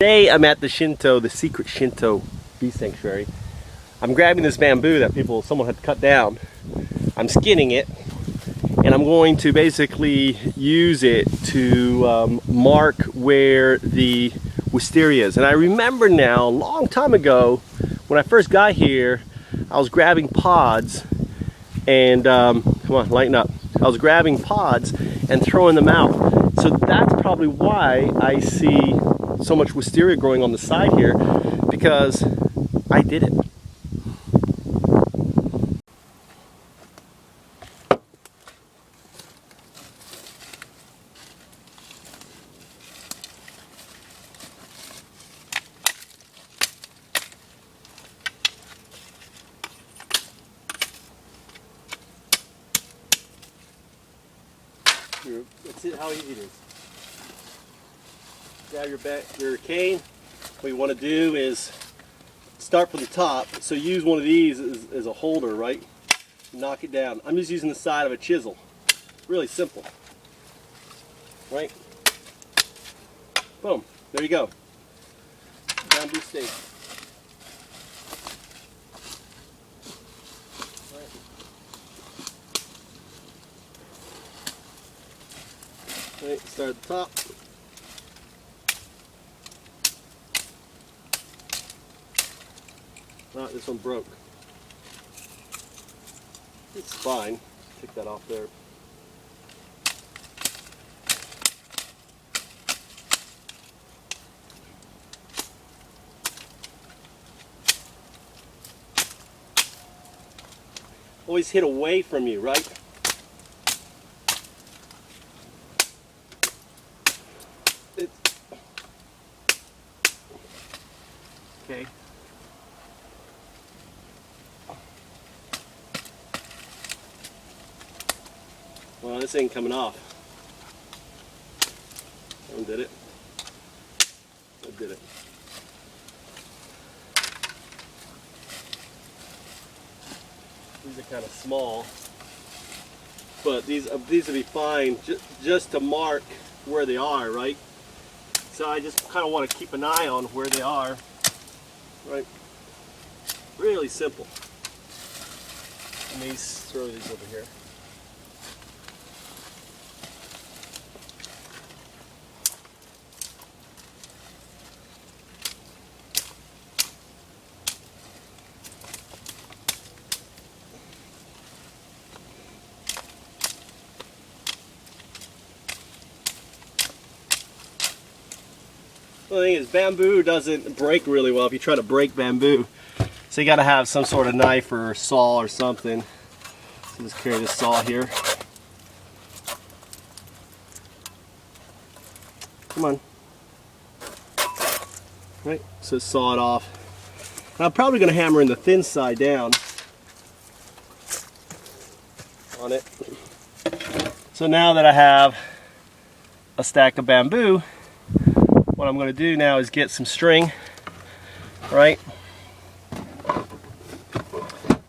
Today I'm at the Secret Shinto Bee Sanctuary. I'm grabbing this bamboo that someone had cut down. I'm skinning it, and I'm going to basically use it to mark where the wisteria is. And I remember now, a long time ago, when I first got here, I was grabbing pods and, come on, lighten up. I was grabbing pods and throwing them out. So that's probably why I see so much wisteria growing on the side here, because I did it. That's it, how easy it is. Grab your cane. What you want to do is start from the top. So use one of these as a holder, right? Knock it down. I'm just using the side of a chisel. Really simple. Right? Boom. There you go. Bamboo stake. Right, start at the top. Ah, this one broke. It's fine. Take that off there. Always hit away from you, right? Okay. Well, this ain't coming off. I did it. I did it. These are kind of small, but these would be fine just to mark where they are, right? So I just kind of want to keep an eye on where they are, right? Really simple. Let me throw these over here. The thing is, bamboo doesn't break really well if you try to break bamboo. So you got to have some sort of knife or saw or something. So just carry this saw here. Come on. Right, so saw it off. And I'm probably going to hammer in the thin side down on it. So now that I have a stack of bamboo, what I'm going to do now is get some string, right?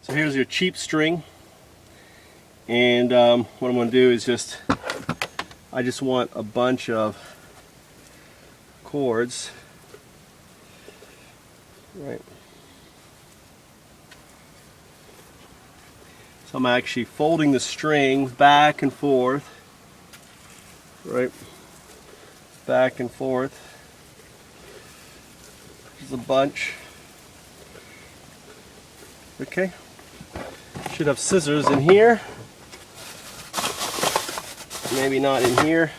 So here's your cheap string, and what I'm going to do is I just want a bunch of cords, right? So I'm actually folding the string back and forth, right? Back and forth. There's a bunch. Okay. Should have scissors in here. Maybe not in here.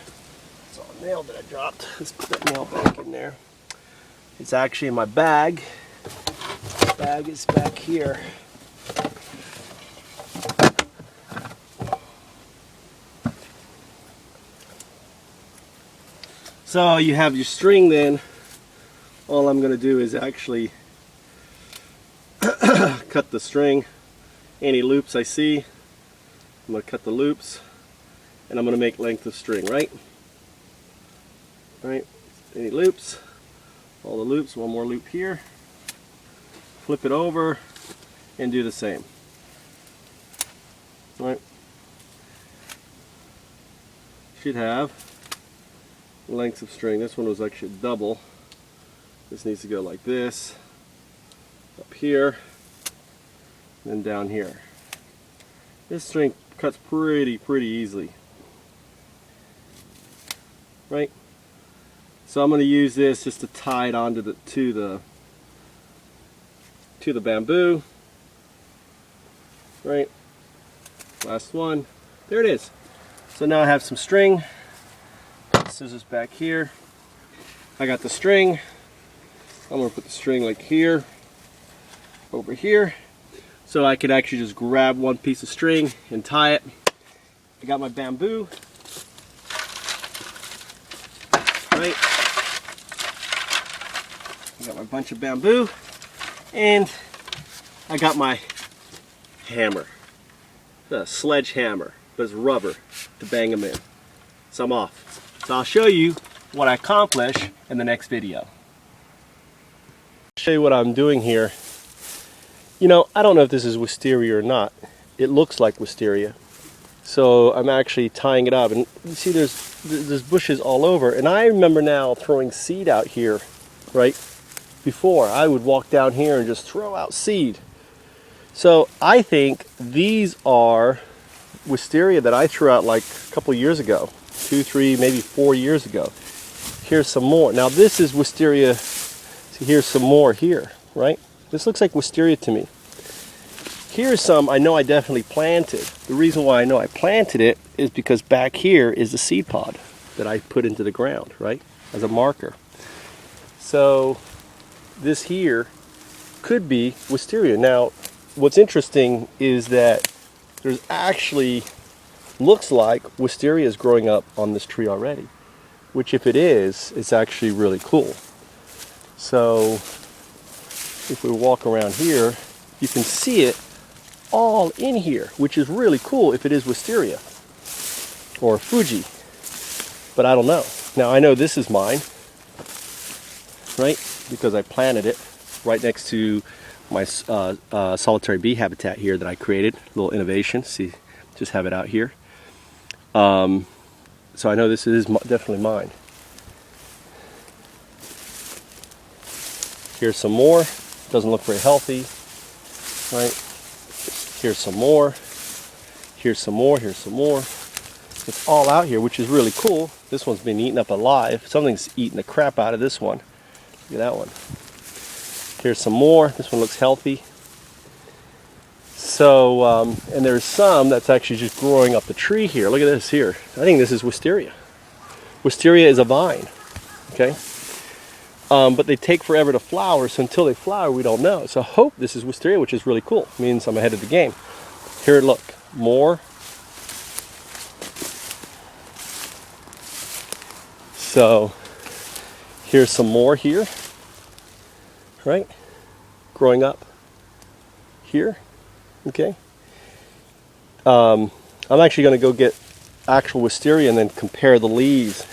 It's all a nail that I dropped. Let's put that nail back in there. It's actually in my bag. The bag is back here. So you have your string then. All I'm going to do is actually cut the string. Any loops I see, I'm going to cut the loops, and I'm going to make length of string, right? Right? Any loops, all the loops, one more loop here, flip it over, and do the same. Right? Should have lengths of string. This one was actually double. This needs to go like this, up here, and then down here. This string cuts pretty easily, right? So I'm going to use this just to tie it onto the bamboo, right? Last one. There it is. So now I have some string. Scissors back here. I got the string. I'm going to put the string like here, over here, so I could actually just grab one piece of string and tie it. I got my bamboo, right? I got my bunch of bamboo, and I got my hammer, the sledgehammer, but it's rubber to bang them in. So I'm off. So I'll show you what I accomplish in the next video. Show you what I'm doing here. You know, I don't know if this is wisteria or not. It looks like wisteria. So I'm actually tying it up, and you see there's bushes all over, and I remember now throwing seed out here, right? Before I would walk down here and just throw out seed. So I think these are wisteria that I threw out like a couple years ago, 2, 3, maybe 4 years ago. Here's some more. Now this is wisteria. See, here's some more here, right? This looks like wisteria to me. Here's some I know I definitely planted. The reason why I know I planted it is because back here is the seed pod that I put into the ground, right? As a marker. So this here could be wisteria. Now, what's interesting is that there's actually, looks like wisteria is growing up on this tree already, which if it is, it's actually really cool. So if we walk around here, you can see it all in here, which is really cool if it is wisteria or fuji, but I don't know. Now I know this is mine, right? Because I planted it right next to my solitary bee habitat here that I created. A little innovation. See, just have it out here. So I know this is definitely mine. Here's some more. Doesn't look very healthy, right? Here's some more. Here's some more. Here's some more. It's all out here, which is really cool. This one's been eaten up alive. Something's eating the crap out of this one. Look at that one. Here's some more. This one looks healthy. So, and there's some that's actually just growing up the tree here. Look at this here. I think this is wisteria. Wisteria is a vine, okay? But they take forever to flower, so until they flower, we don't know. So I hope this is wisteria, which is really cool. It means I'm ahead of the game. Here, look, more. So here's some more here, right? Growing up here, okay? I'm actually going to go get actual wisteria and then compare the leaves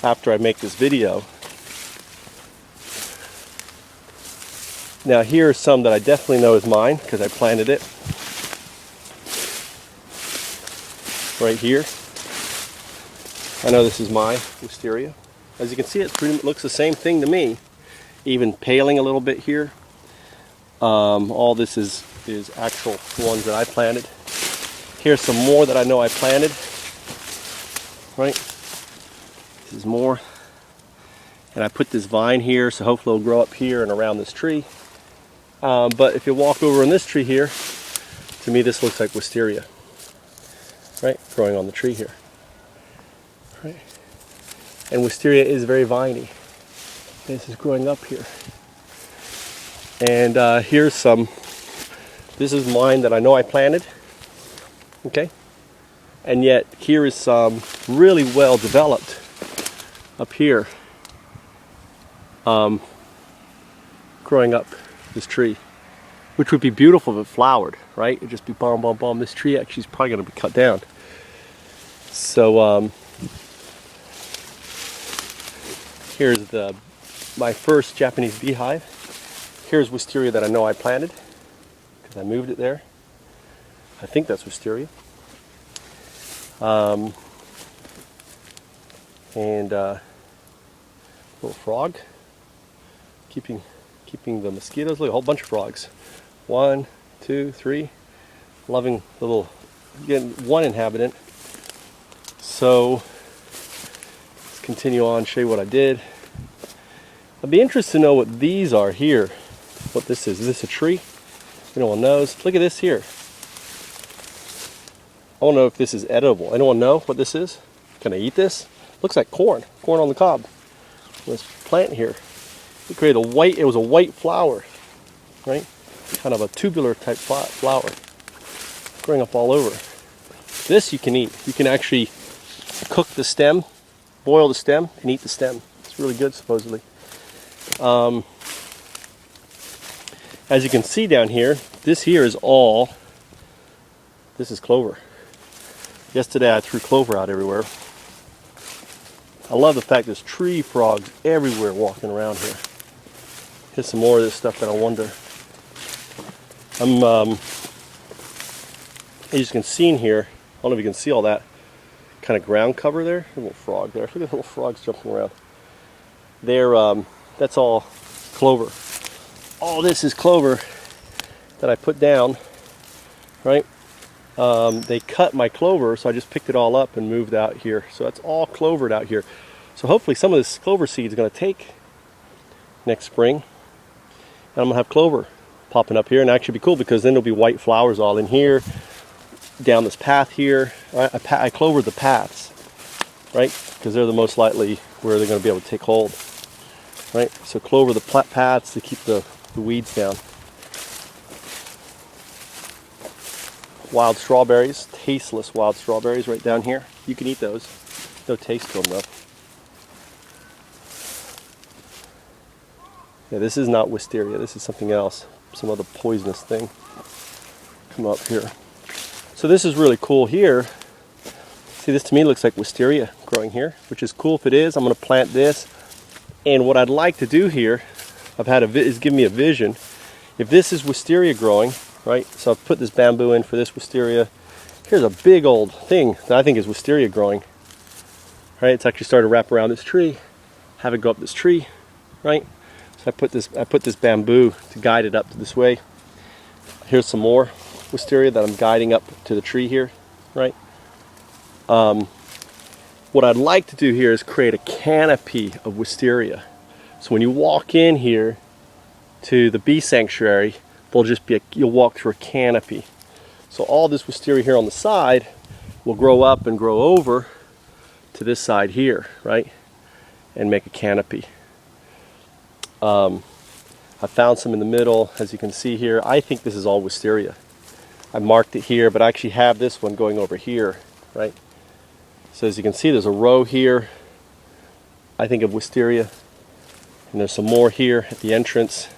after I make this video. Now here are some that I definitely know is mine because I planted it. Right here. I know this is my wisteria. As you can see, it looks the same thing to me. Even paling a little bit here. All this is actual ones that I planted. Here's some more that I know I planted. Right? This is more. And I put this vine here, so hopefully it'll grow up here and around this tree. But if you walk over in this tree here, to me this looks like wisteria. Right? Growing on the tree here. Right? And wisteria is very viney. This is growing up here. And here's some. This is mine that I know I planted. Okay? And yet here is some really well developed up here. Growing up this tree. Which would be beautiful if it flowered, right? It'd just be bomb, bomb, bomb. This tree actually is probably going to be cut down. So here's my first Japanese beehive. Here's wisteria that I know I planted because I moved it there. I think that's wisteria. And little frog. keeping the mosquitoes. Look, a whole bunch of frogs. 1, 2, 3. Loving the little, getting one inhabitant. So let's continue on, show you what I did. I'd be interested to know what these are here. What this is. Is this a tree? Anyone knows? Look at this here. I want to know if this is edible. Anyone know what this is? Can I eat this? Looks like corn. Corn on the cob. This plant here. It created a white, it was a white flower, right? Kind of a tubular type flower. Growing up all over. This you can eat. You can actually cook the stem, boil the stem, and eat the stem. It's really good, supposedly. As you can see down here, this here is all, this is clover. Yesterday I threw clover out everywhere. I love the fact there's tree frogs everywhere walking around here. Here's some more of this stuff that I wonder. As you can see in here, I don't know if you can see all that kind of ground cover there. There's a little frog there. Look at the little frogs jumping around. That's all clover. All this is clover that I put down, right? They cut my clover, so I just picked it all up and moved out here. So that's all clovered out here. So hopefully some of this clover seed is going to take next spring. And I'm going to have clover popping up here, and actually be cool because then there'll be white flowers all in here, down this path here. I clovered the paths, right? Because they're the most likely where they're going to be able to take hold, right? So clover the paths to keep the weeds down. Wild strawberries, tasteless wild strawberries right down here. You can eat those. No taste to them though. Yeah, this is not wisteria. This is something else. Some other poisonous thing. Come up here. So this is really cool here. See, this to me looks like wisteria growing here, which is cool if it is. I'm going to plant this. And what I'd like to do here, is give me a vision. If this is wisteria growing, right? So I've put this bamboo in for this wisteria. Here's a big old thing that I think is wisteria growing. Right? It's actually started to wrap around this tree. Have it go up this tree, right? So I put this bamboo to guide it up this way. Here's some more wisteria that I'm guiding up to the tree here, right? What I'd like to do here is create a canopy of wisteria. So when you walk in here to the bee sanctuary, there'll just be you'll walk through a canopy. So all this wisteria here on the side will grow up and grow over to this side here, right? And make a canopy. I found some in the middle, as you can see here. I think this is all wisteria. I marked it here, but I actually have this one going over here, right? So as you can see, there's a row here, I think, of wisteria. And there's some more here at the entrance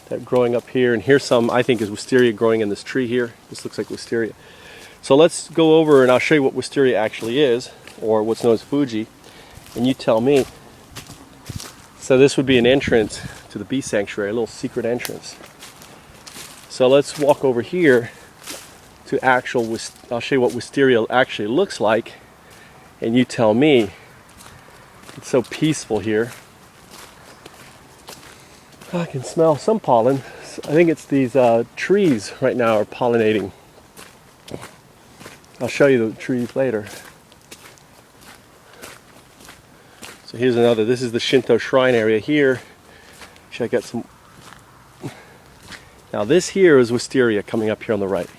that are growing up here. And here's some, I think, is wisteria growing in this tree here. This looks like wisteria. So let's go over and I'll show you what wisteria actually is, or what's known as fuji. And you tell me. So this would be an entrance to the bee sanctuary, a little secret entrance. So let's walk over here to actual, I'll show you what wisteria actually looks like, and you tell me. It's so peaceful here. I can smell some pollen. I think it's these trees right now are pollinating. I'll show you the trees later. So here's another, this is the Shinto shrine area here. Actually, I got some. Now this here is wisteria coming up here on the right.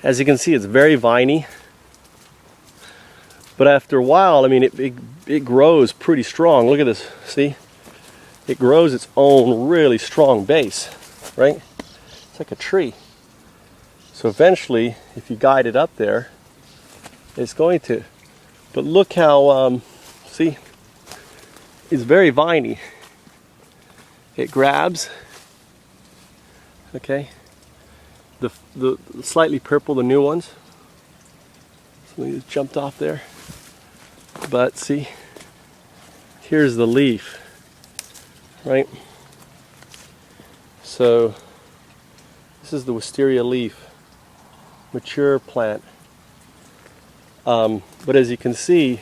As you can see, it's very viney. But after a while, I mean, it grows pretty strong. Look at this, see? It grows its own really strong base, right? It's like a tree. So eventually, if you guide it up there, it's going to. But look how, see, it's very viney. It grabs, okay? The slightly purple, the new ones. Something just jumped off there. But see, here's the leaf, right? So this is the wisteria leaf, mature plant. But as you can see,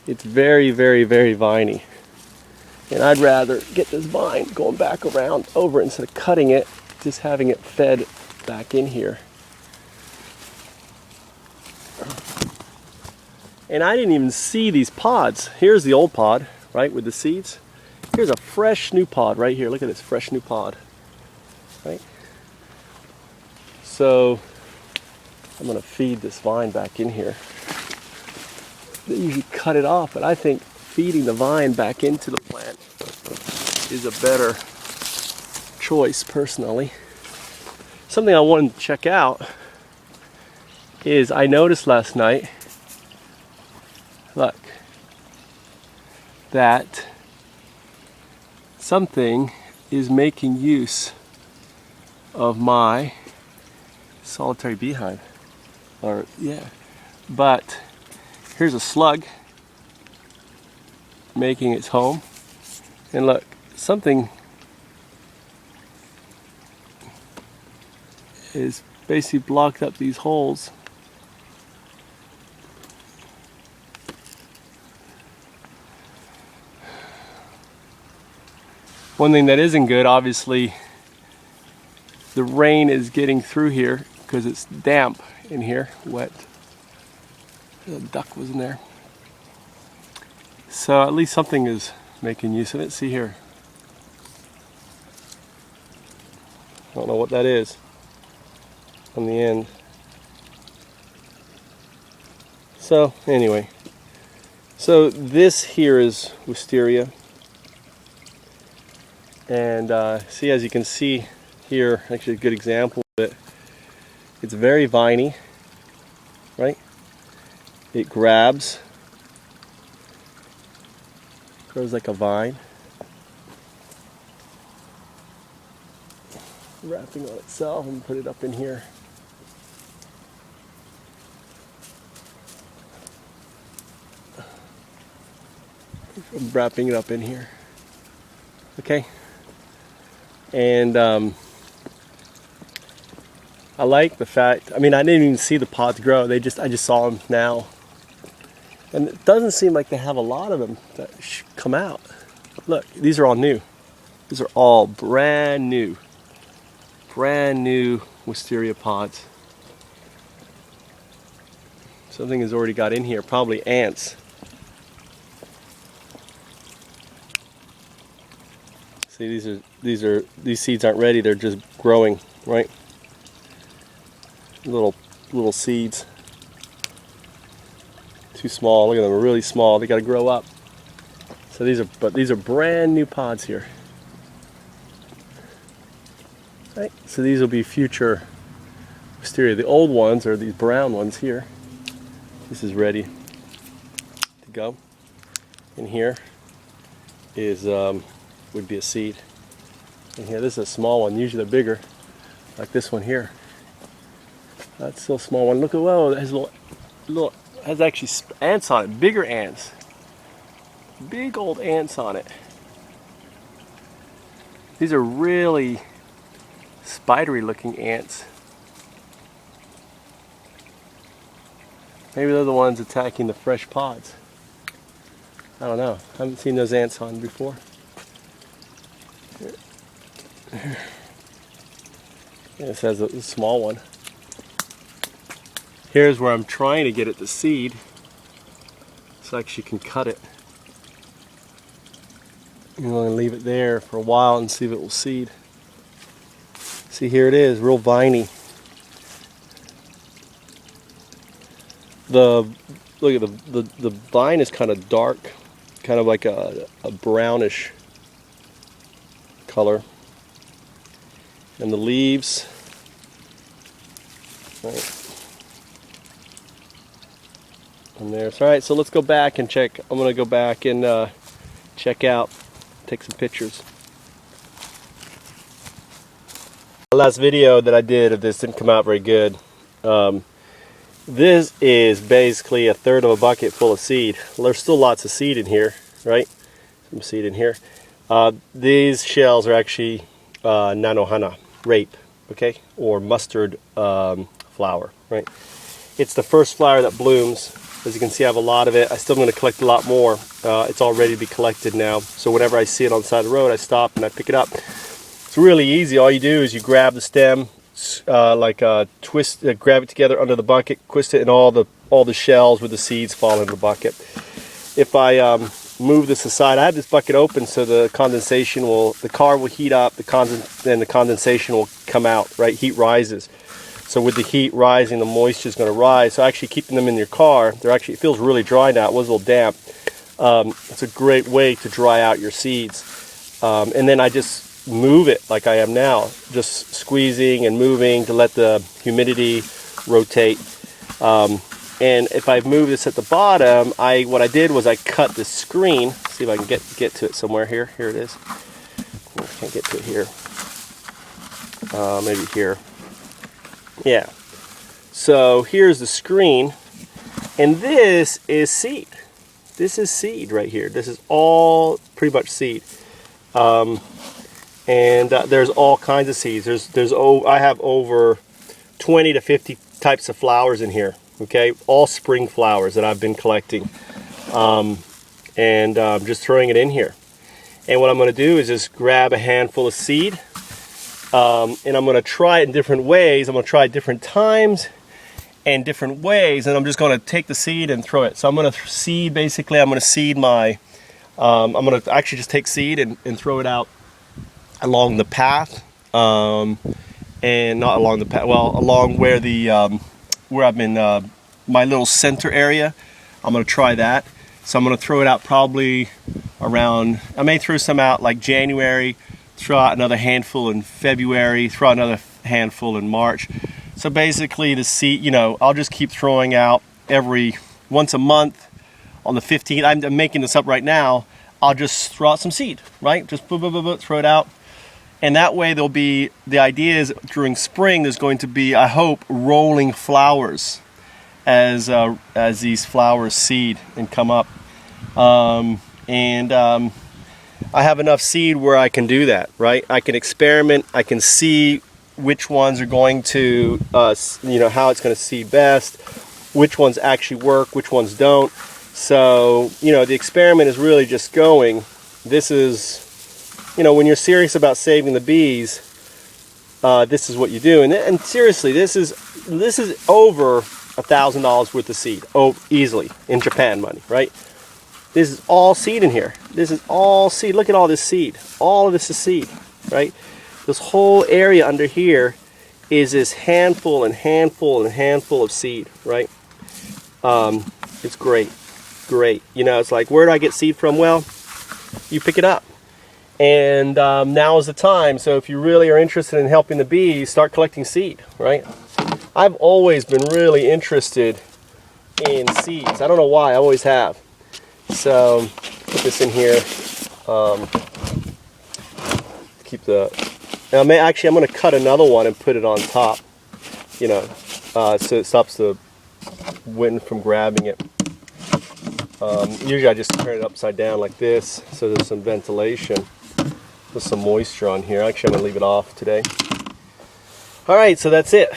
it's very, very, very viney. And I'd rather get this vine going back around over instead of cutting it, just having it fed back in here. And I didn't even see these pods. Here's the old pod, right, with the seeds. Here's a fresh new pod right here. Look at this fresh new pod, right? So I'm gonna feed this vine back in here. They usually cut it off, but I think feeding the vine back into the plant is a better choice personally. Something I wanted to check out is I noticed last night, look, that something is making use of my solitary beehive. Or, yeah. But here's a slug making its home. And look, something is basically blocked up these holes. One thing that isn't good, obviously, the rain is getting through here because it's damp in here, wet. The duck was in there. So at least something is making use of it. See here. I don't know what that is on the end. So anyway, so this here is wisteria. And see, as you can see here, actually a good example of it. It's very viney, right? It grabs, grows like a vine, wrapping on itself, and put it up in here. I'm wrapping it up in here. Okay. And I like the fact, I mean, I didn't even see the pods grow. I just saw them now. And it doesn't seem like they have a lot of them that come out. Look, these are all new. These are all brand new wisteria pods. Something has already got in here, probably ants. See, these seeds aren't ready, they're just growing, right? Little seeds. Too small. Look at them, they're really small. They got to grow up. So these are brand new pods here. Right? So these will be future wisteria. The old ones are these brown ones here. This is ready to go. And here is would be a seed. And here, this is a small one. Usually they're bigger, like this one here. That's still a small one. Look at, whoa, it has little has actually ants on it, bigger ants. Big old ants on it. These are really spidery looking ants. Maybe they're the ones attacking the fresh pods. I don't know. I haven't seen those ants on before. This has a small one. Here's where I'm trying to get it to seed, so I actually can cut it. I'm going to leave it there for a while and see if it will seed. See, here it is, real viney. Look at the vine is kind of dark, kind of like a brownish color. And the leaves, right, and there's, all right, so let's go back and check. I'm going to go back and check out, take some pictures. The last video that I did of this didn't come out very good. This is basically a third of a bucket full of seed. Well, there's still lots of seed in here, right? Some seed in here. These shells are actually nanohana, rape, okay, or mustard flower, right? It's the first flower that blooms As you can see, I have a lot of it. I still going to collect a lot more. It's all ready to be collected now. So whenever I see it on the side of the road, I stop and I pick it up. It's really easy. All you do is you grab the stem, twist, grab it together under the bucket, twist it, and all the shells with the seeds fall in the bucket. If I move this aside, I have this bucket open so the car will heat up, and the condensation will come out, right? Heat rises. So with the heat rising, the moisture is going to rise. So actually keeping them in your car, it feels really dry now. It was a little damp. It's a great way to dry out your seeds. And then I just move it like I am now, just squeezing and moving to let the humidity rotate. And if I move this at the bottom, what I did was I cut the screen. See if I can get to it somewhere here. Here it is. I can't get to it here. Maybe here. Yeah. So here's the screen, and this is seed. This is seed right here. This is all pretty much seed. There's all kinds of seeds. I have over 20 to 50 types of flowers in here. Okay, all spring flowers that I've been collecting, just throwing it in here. And what I'm going to do is just grab a handful of seed, and I'm going to try it in different ways. I'm going to try it different times and different ways, and I'm just going to take the seed and throw it. So I'm going to seed, basically, I'm going to seed I'm going to actually just take seed and throw it out along the path, and not along the path, well, along where where I've been, my little center area. I'm going to try that. So I'm going to throw it out probably around, I may throw some out like January, throw out another handful in February, throw out another handful in March. So basically the seed, I'll just keep throwing out once a month on the 15th. I'm making this up right now. I'll just throw out some seed, right? Just throw it out. And that way the idea is during spring there's going to be, I hope, rolling flowers as these flowers seed and come up. I have enough seed where I can do that, right? I can experiment. I can see which ones are going to, how it's going to seed best, which ones actually work, which ones don't. So, the experiment is really just going. This is, when you're serious about saving the bees, this is what you do. And seriously, this is over $1,000 worth of seed. Oh, easily in Japan money, right? This is all seed in here. This is all seed. Look at all this seed. All of this is seed, right? This whole area under here is this handful and handful and handful of seed, right? It's great, great. It's like, where do I get seed from? Well, you pick it up. And now is the time. So if you really are interested in helping the bees, start collecting seed, right? I've always been really interested in seeds. I don't know why, I always have. So put this in here. Now I'm going to cut another one and put it on top. So it stops the wind from grabbing it. Usually I just turn it upside down like this, so there's some ventilation. There's some moisture on here. Actually, I'm going to leave it off today. All right, so that's it.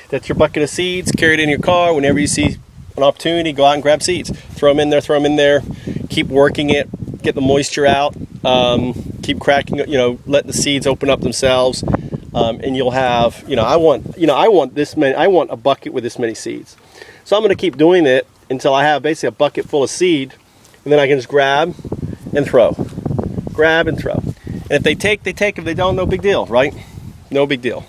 That's your bucket of seeds. Carry it in your car. Whenever you see an opportunity, go out and grab seeds. Throw them in there. Keep working it. Get the moisture out. Keep cracking it. Let the seeds open up themselves. And you'll have, I want this many. I want a bucket with this many seeds. So I'm going to keep doing it until I have basically a bucket full of seed, and then I can just grab and throw. Grab and throw. And if they take, they take. If they don't, no big deal, right? No big deal.